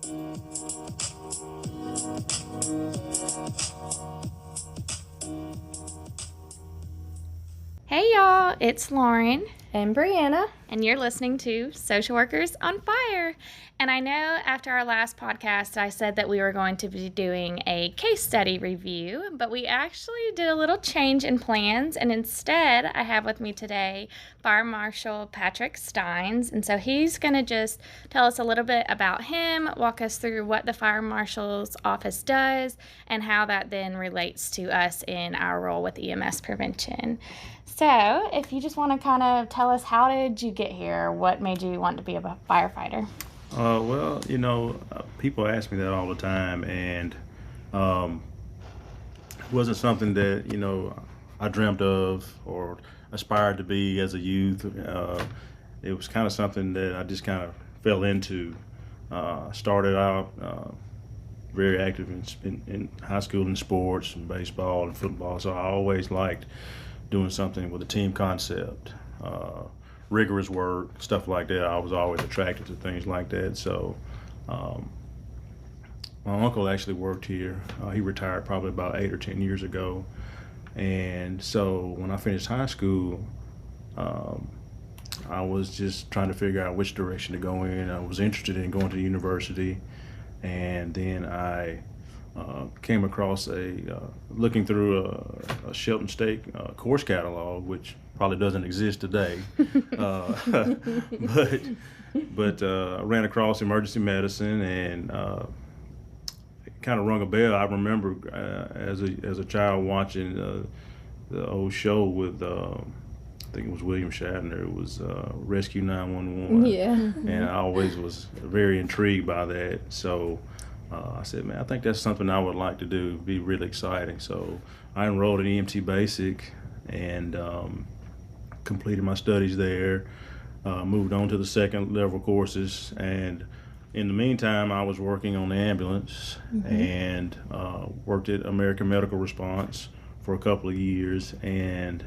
Hey y'all, it's Lauren. And Brianna. And you're listening to Social Workers on Fire. And I know after our last podcast, I said that we were going to be doing a case study review, but we actually did a little change in plans. And instead, I have with me today Fire Marshall Patrick Stines. And so he's going to just tell us a little bit about him, walk us through what the Fire Marshal's office does, and how that then relates to us in our role with EMS Prevention. So, if you just want to kind of tell us, how did you get here? What made you want to be a firefighter? Well, people ask me that all the time, and it wasn't something that, I dreamt of or aspired to be as a youth. It was kind of something that I just kind of fell into. Started out very active in high school in sports and baseball and football, so I always liked doing something with a team concept, rigorous work, stuff like that. I was always attracted to things like that. So my uncle actually worked here. He retired probably about 8 or 10 years ago. And so when I finished high school, I was just trying to figure out which direction to go in. I was interested in going to university. And then I came across looking through a Shelton State course catalog, which probably doesn't exist today, but I ran across emergency medicine, and it kind of rung a bell. I remember as a child watching the old show with I think it was William Shatner. It was Rescue 911. Yeah. And I always was very intrigued by that. So I said, man, I think that's something I would like to do. It'd be really exciting. So I enrolled in EMT Basic and completed my studies there. Moved on to the second level courses, and in the meantime, I was working on the ambulance and worked at American Medical Response for a couple of years, and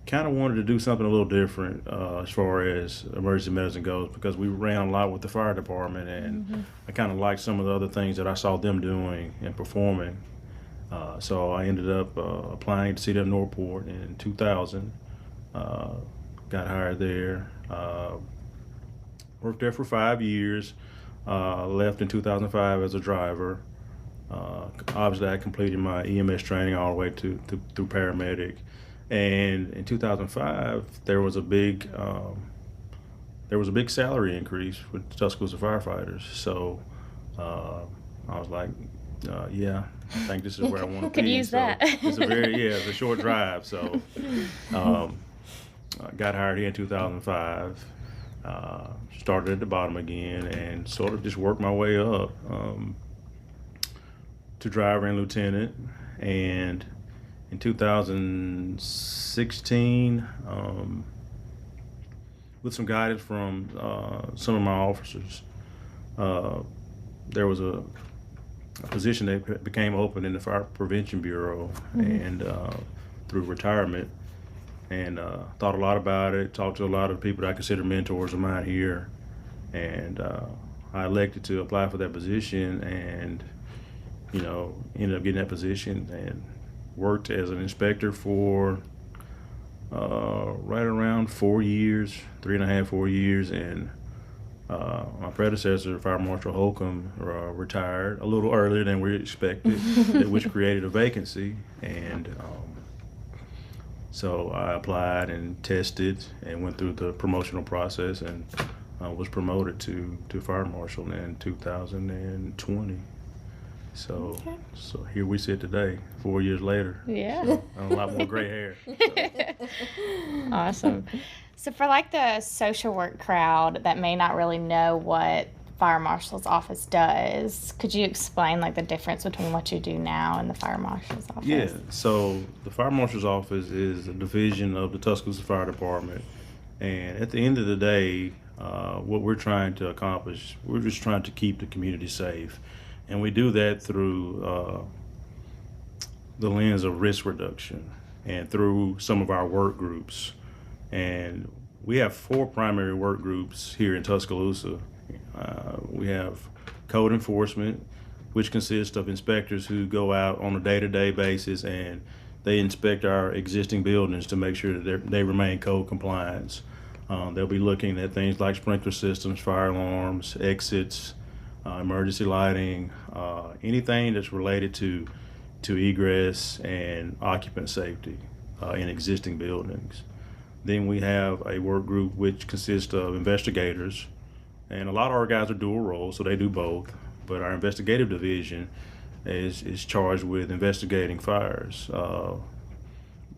kind of wanted to do something a little different as far as emergency medicine goes, because we ran a lot with the fire department, and I kind of liked some of the other things that I saw them doing and performing. So I ended up applying to CW Northport in 2000, got hired there, worked there for 5 years, left in 2005 as a driver. Obviously I completed my EMS training all the way through paramedic. And in 2005, there was a big salary increase for Tuscaloosa firefighters. So I was like, yeah, I think this is where I want to be. Could use that. It's it's a short drive. So I got hired here in 2005. Started at the bottom again and sort of just worked my way up to driver and lieutenant. And in 2016, with some guidance from some of my officers, there was a position that became open in the Fire Prevention Bureau, and through retirement, and thought a lot about it, talked to a lot of people that I consider mentors of mine here, and I elected to apply for that position, and ended up getting that position and worked as an inspector for right around 4 years, 3.5, 4 years, and my predecessor, Fire Marshal Holcomb, retired a little earlier than we expected, which created a vacancy, and so I applied and tested and went through the promotional process, and was promoted to Fire Marshal in 2020. So here we sit today, 4 years later. Yeah. So, a lot more gray hair. So. Awesome. So for the social work crowd that may not really know what Fire Marshal's office does, could you explain the difference between what you do now and the Fire Marshal's office? Yeah. So the Fire Marshal's office is a division of the Tuscaloosa Fire Department, and at the end of the day, what we're trying to accomplish, we're just trying to keep the community safe. And we do that through the lens of risk reduction and through some of our work groups. And we have 4 primary work groups here in Tuscaloosa. We have code enforcement, which consists of inspectors who go out on a day-to-day basis and they inspect our existing buildings to make sure that they remain code compliant. They'll be looking at things like sprinkler systems, fire alarms, exits, emergency lighting, anything that's related to egress and occupant safety in existing buildings. Then we have a work group which consists of investigators, and a lot of our guys are dual roles, so they do both. But our investigative division is charged with investigating fires.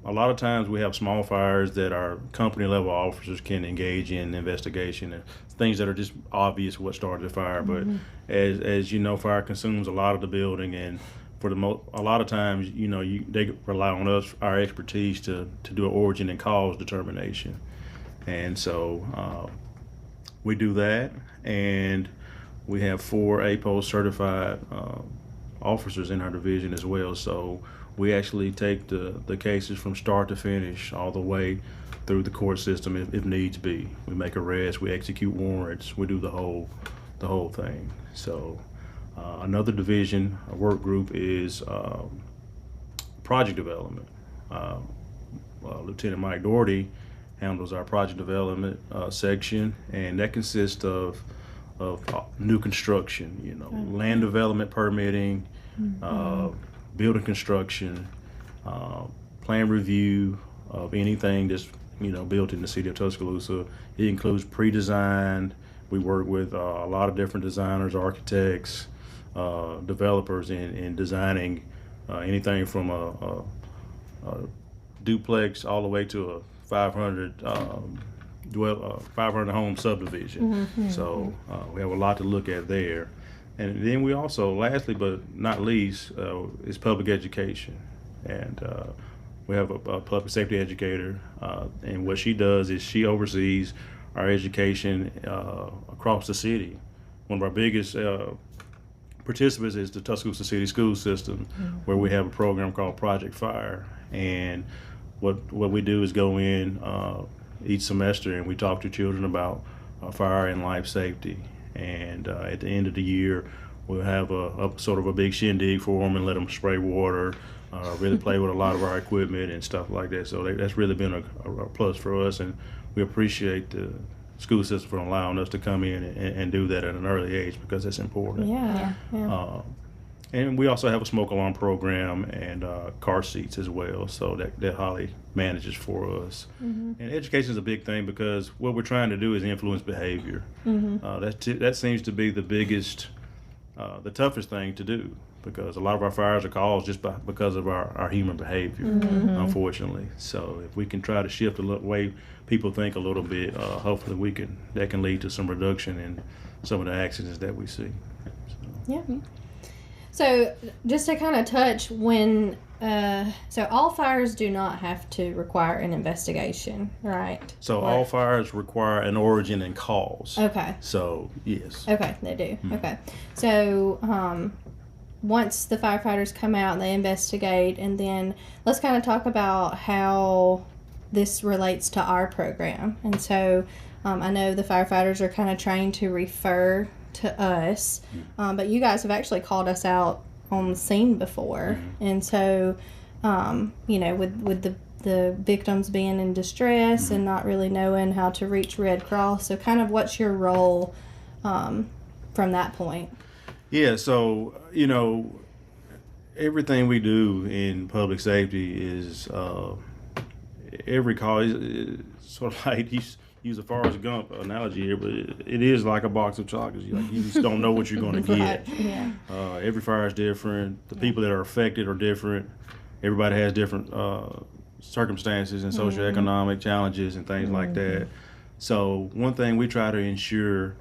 A lot of times we have small fires that our company level officers can engage in investigation, and things that are just obvious what started the fire. Mm-hmm. But as you know, fire consumes a lot of the building, and for a lot of times, they rely on us, our expertise, to do an origin and cause determination. And so we do that, and we have 4 APOS certified officers in our division as well. So we actually take the cases from start to finish all the way through the court system if needs be. We make arrests, we execute warrants, we do the whole thing. So another division, a work group, is project development. Lieutenant Mike Doherty handles our project development section, and that consists of new construction, land development permitting, building construction, plan review of anything that's built in the city of Tuscaloosa. It includes pre-design. We work with a lot of different designers, architects, developers in designing anything from a duplex all the way to a 500 home subdivision. Mm-hmm. So we have a lot to look at there. And then we also, lastly but not least, is public education. And we have a public safety educator, and what she does is she oversees our education across the city. One of our biggest participants is the Tuscaloosa City School System, where we have a program called Project Fire. And what we do is go in each semester and we talk to children about fire and life safety. And at the end of the year, we'll have a sort of a big shindig for them and let them spray water, really play with a lot of our equipment and stuff like that. So that's really been a plus for us, and we appreciate the school system for allowing us to come in and do that at an early age, because that's important. Yeah. And we also have a smoke alarm program and car seats as well, so that Holly manages for us. And education is a big thing, because what we're trying to do is influence behavior. That seems to be the biggest, the toughest thing to do, because a lot of our fires are caused just because of our human behavior, unfortunately. So if we can try to shift the way people think a little bit, hopefully that can lead to some reduction in some of the accidents that we see. Yeah. So just to kind of touch so all fires do not have to require an investigation, right? So all fires require an origin and cause. Okay. So yes. Okay, they do. Okay. So once the firefighters come out, they investigate, and then let's kind of talk about how this relates to our program. And so I know the firefighters are kind of trained to refer to us, but you guys have actually called us out on the scene before. And so with the victims being in distress and not really knowing how to reach Red Cross, so kind of what's your role from that point? Yeah, so everything we do in public safety is every call is sort of like, use a Forrest Gump analogy here, but it is like a box of chocolates. You just don't know what you're going to get. Right. Yeah. Every fire is different. The people that are affected are different. Everybody has different circumstances and socioeconomic challenges and things like that. So one thing we try to ensure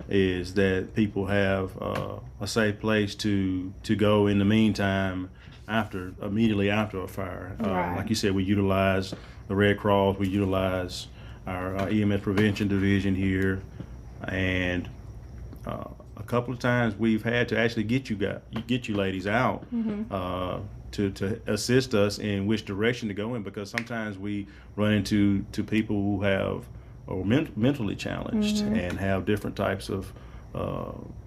is that people have a safe place to go in the meantime, immediately after a fire. Right. Like you said, we utilize the Red Cross, we utilize our EMS Prevention division here, and a couple of times we've had to actually get you ladies out to assist us in which direction to go in, because sometimes we run into people who are mentally challenged and have different types of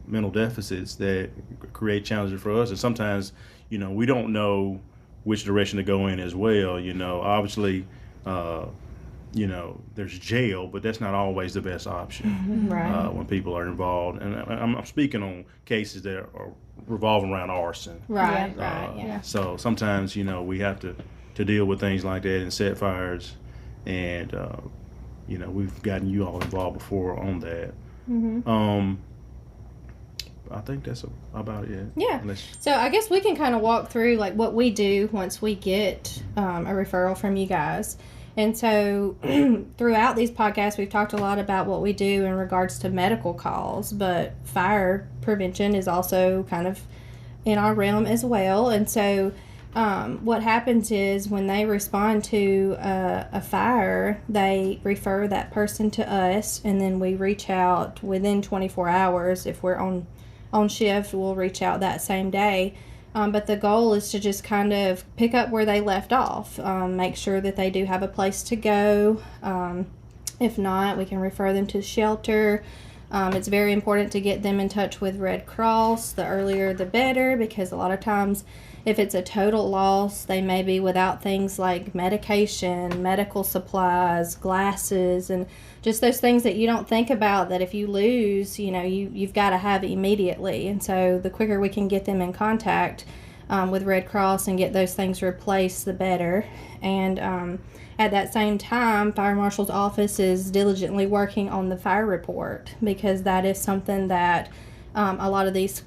mental deficits that create challenges for us. And sometimes, we don't know which direction to go in as well. Obviously, there's jail, but that's not always the best option Right. when people are involved. And I'm speaking on cases that are revolving around arson. Right. Yeah. Right. Yeah. So sometimes, we have to deal with things like that and set fires. And, we've gotten you all involved before on that. I think that's about it. Yeah. So I guess we can kind of walk through like what we do once we get a referral from you guys. And so throughout these podcasts, we've talked a lot about what we do in regards to medical calls, but fire prevention is also kind of in our realm as well. And so what happens is when they respond to a fire, they refer that person to us, and then we reach out within 24 hours. If we're on shift, we'll reach out that same day. But the goal is to just kind of pick up where they left off, make sure that they do have a place to go. If not, we can refer them to shelter. It's very important to get them in touch with Red Cross. The earlier the better, because a lot of times if it's a total loss, they may be without things like medication, medical supplies, glasses, and just those things that you don't think about that if you lose, you've got to have immediately. And so the quicker we can get them in contact with Red Cross and get those things replaced, the better. And at that same time, Fire Marshal's office is diligently working on the fire report, because that is something that a lot of these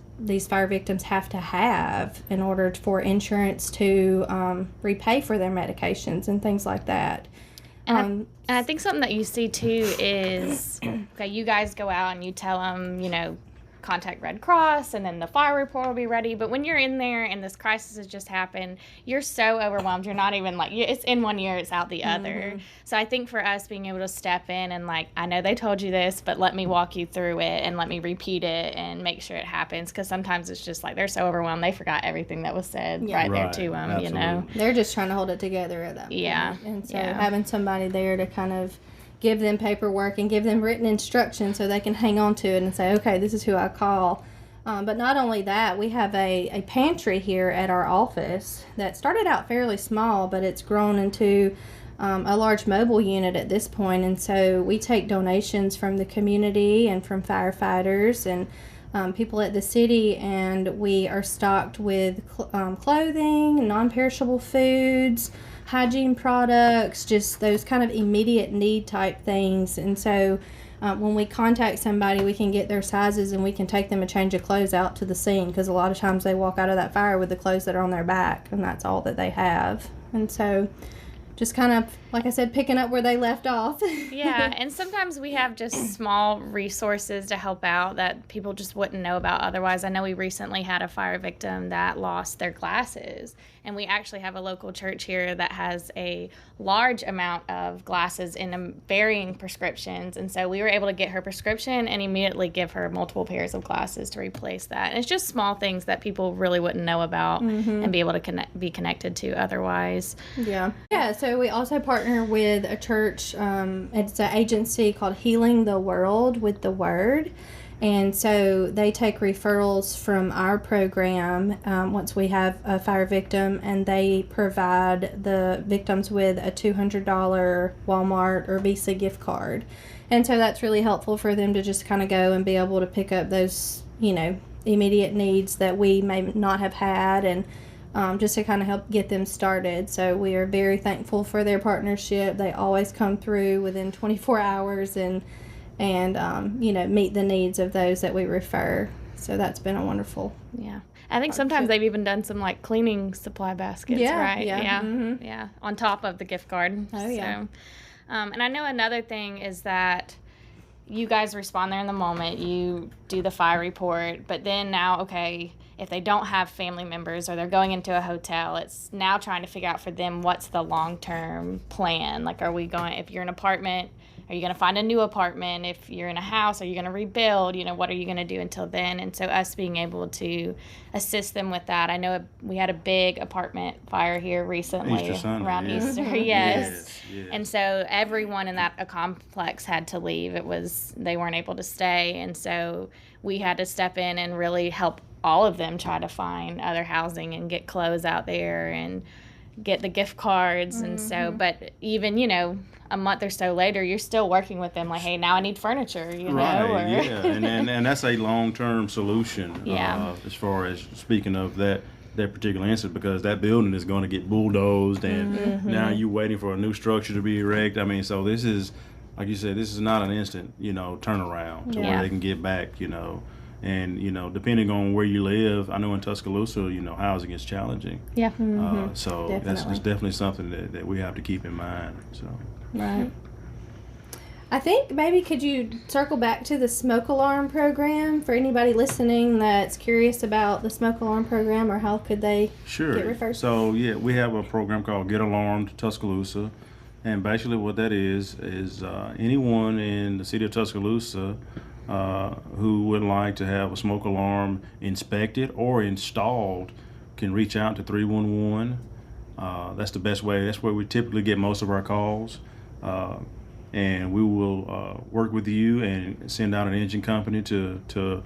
fire victims have to have in order for insurance to repay for their medications and things like that. And I think something that you see too is, okay, you guys go out and you tell them, contact Red Cross, and then the fire report will be ready. But when you're in there and this crisis has just happened, you're so overwhelmed. You're not even it's in one ear, it's out the other. So I think for us being able to step in and I know they told you this, but let me walk you through it and let me repeat it and make sure it happens. Because sometimes it's just they're so overwhelmed, they forgot everything that was said right there to them, Absolutely. They're just trying to hold it together at that point. Yeah. And so having somebody there to kind of give them paperwork and give them written instructions so they can hang on to it and say, okay, this is who I call. But not only that, we have a pantry here at our office that started out fairly small, but it's grown into a large mobile unit at this point. And so we take donations from the community and from firefighters and people at the city, and we are stocked with clothing, non-perishable foods, hygiene products, just those kind of immediate need type things. And so when we contact somebody, we can get their sizes and we can take them a change of clothes out to the scene, because a lot of times they walk out of that fire with the clothes that are on their back, and that's all that they have. And so just kind of, like I said, picking up where they left off. Yeah, and sometimes we have just small resources to help out that people just wouldn't know about otherwise. I know we recently had a fire victim that lost their glasses, and we actually have a local church here that has a large amount of glasses in varying prescriptions, and so we were able to get her prescription and immediately give her multiple pairs of glasses to replace that. And it's just small things that people really wouldn't know about and be able to be connected to otherwise. Yeah. So we also partner with a church. It's an agency called Healing the World with the Word. And so they take referrals from our program once we have a fire victim, and they provide the victims with a $200 Walmart or Visa gift card. And so that's really helpful for them to just kind of go and be able to pick up those, immediate needs that we may not have had, and just to kind of help get them started. So we are very thankful for their partnership. They always come through within 24 hours and meet the needs of those that we refer. So that's been a wonderful. Yeah. I think sometimes they've even done some cleaning supply baskets, right? Yeah. Yeah. On top of the gift card. Oh, yeah. So, and I know another thing is that you guys respond there in the moment, you do the fire report, but then now, okay, if they don't have family members or they're going into a hotel, it's now trying to figure out for them what's the long-term plan. Are we going, if you're an apartment, are you going to find a new apartment? If you're in a house, are you going to rebuild? What are you going to do until then? And so us being able to assist them with that. I know we had a big apartment fire here recently Easter Sunday, around yeah. Easter. Yes. And so everyone in that complex had to leave. They weren't able to stay. And so we had to step in and really help all of them try to find other housing and get clothes out there and get the gift cards. And so, but even, a month or so later, you're still working with them like, hey, now I need furniture, Right, or... yeah. And that's a long-term solution. Yeah. As far as speaking of that particular incident, because that building is going to get bulldozed, and now you're waiting for a new structure to be erected. I mean, so this is, like you said, this is not an instant, turnaround to where they can get back, And, depending on where you live, I know in Tuscaloosa, housing is challenging. Yeah. So Definitely. that's definitely something that we have to keep in mind. So. Right. I think maybe could you circle back to the smoke alarm program for anybody listening that's curious about the smoke alarm program, or how could they get referred? So, yeah, we have a program called Get Alarmed Tuscaloosa. And basically what that is anyone in the city of Tuscaloosa who would like to have a smoke alarm inspected or installed can reach out to 311. That's the best way. That's where we typically get most of our calls. And we will work with you and send out an engine company to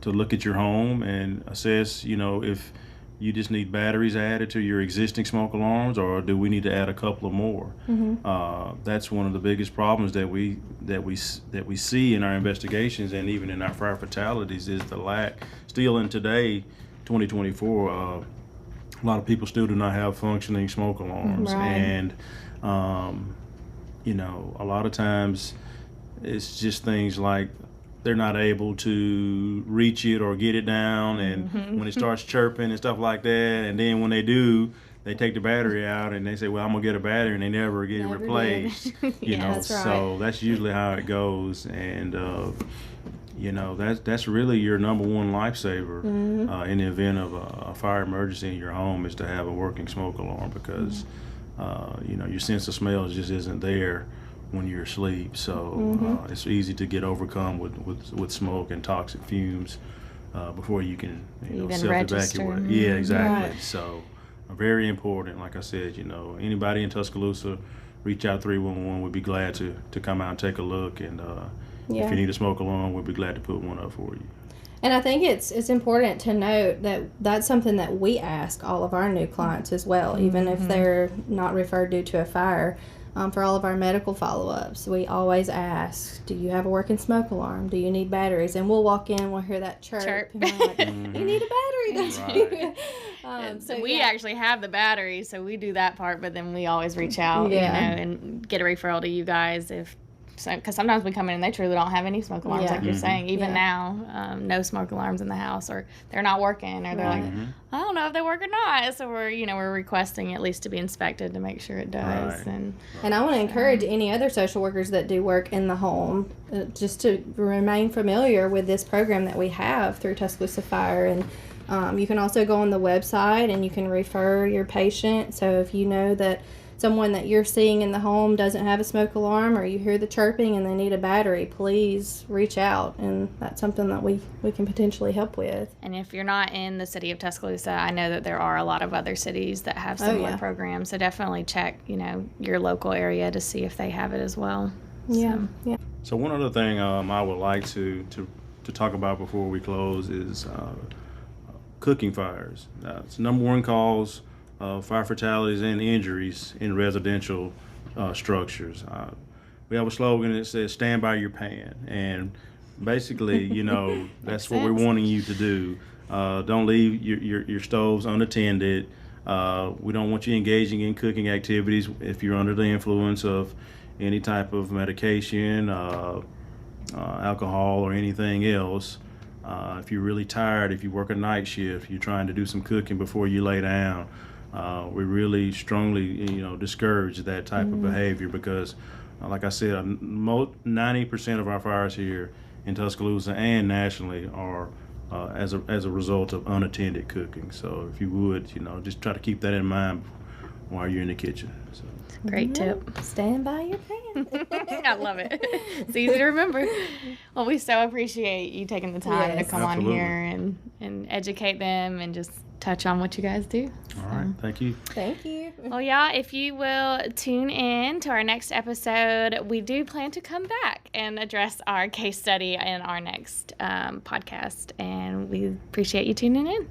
look at your home and assess, if you just need batteries added to your existing smoke alarms, or do we need to add a couple of more? That's one of the biggest problems that we see in our investigations and even in our fire fatalities is the lack. Still in today, 2024, a lot of people still do not have functioning smoke alarms, Right. and a lot of times it's just things like they're not able to reach it or get it down, and when it starts chirping and stuff like that, and then when they do, they take the battery out and they say, well, I'm gonna get a battery, and they never get it replaced. That's right. So that's usually how it goes, and that's really your number one lifesaver in the event of a fire emergency in your home, is to have a working smoke alarm, because your sense of smell just isn't there when you're asleep. So it's easy to get overcome with smoke and toxic fumes before you can Even self-evacuate. Yeah, exactly. Right. So very important. Like I said, anybody in Tuscaloosa, reach out 311. We'd be glad to come out and take a look. And if you need a smoke alarm, we'd be glad to put one up for you. And I think it's important to note that that's something that we ask all of our new clients as well, even if they're not referred due to a fire. For all of our medical follow-ups, we always ask, do you have a working smoke alarm? Do you need batteries? And we'll walk in, we'll hear that chirp. And we're like, you need a battery, don't you? So we actually have the battery, so we do that part, but then we always reach out, and get a referral to you guys because sometimes we come in and they truly don't have any smoke alarms, like you're saying. Even now, no smoke alarms in the house, or they're not working, or they're like, I don't know if they work or not. So we're requesting at least to be inspected to make sure it does. Right. And I want to encourage any other social workers that do work in the home just to remain familiar with this program that we have through Tuscaloosa Fire. And you can also go on the website and you can refer your patient. So if you know that someone that you're seeing in the home doesn't have a smoke alarm, or you hear the chirping and they need a battery, please reach out, and that's something that we can potentially help with. And if you're not in the city of Tuscaloosa, I know that there are a lot of other cities that have similar programs, so definitely check your local area to see if they have it as well. So one other thing I would like to talk about before we close is cooking fires. It's number one cause fire fatalities and injuries in residential structures. We have a slogan that says, stand by your pan. And basically, that's what we're wanting you to do. Don't leave your stoves unattended. We don't want you engaging in cooking activities if you're under the influence of any type of medication, alcohol, or anything else. If you're really tired, if you work a night shift, you're trying to do some cooking before you lay down, we really strongly, discourage that type of behavior, because, like I said, 90% of our fires here in Tuscaloosa and nationally are as a result of unattended cooking. So if you would, just try to keep that in mind while you're in the kitchen. So. Great tip. Stand by your pan. I love it. It's easy to remember. Well, we so appreciate you taking the time to Yes. come Absolutely. on here and educate them and just touch on what you guys do. All right. Thank you. Thank you. Well, y'all, if you will tune in to our next episode, we do plan to come back and address our case study in our next podcast. And we appreciate you tuning in.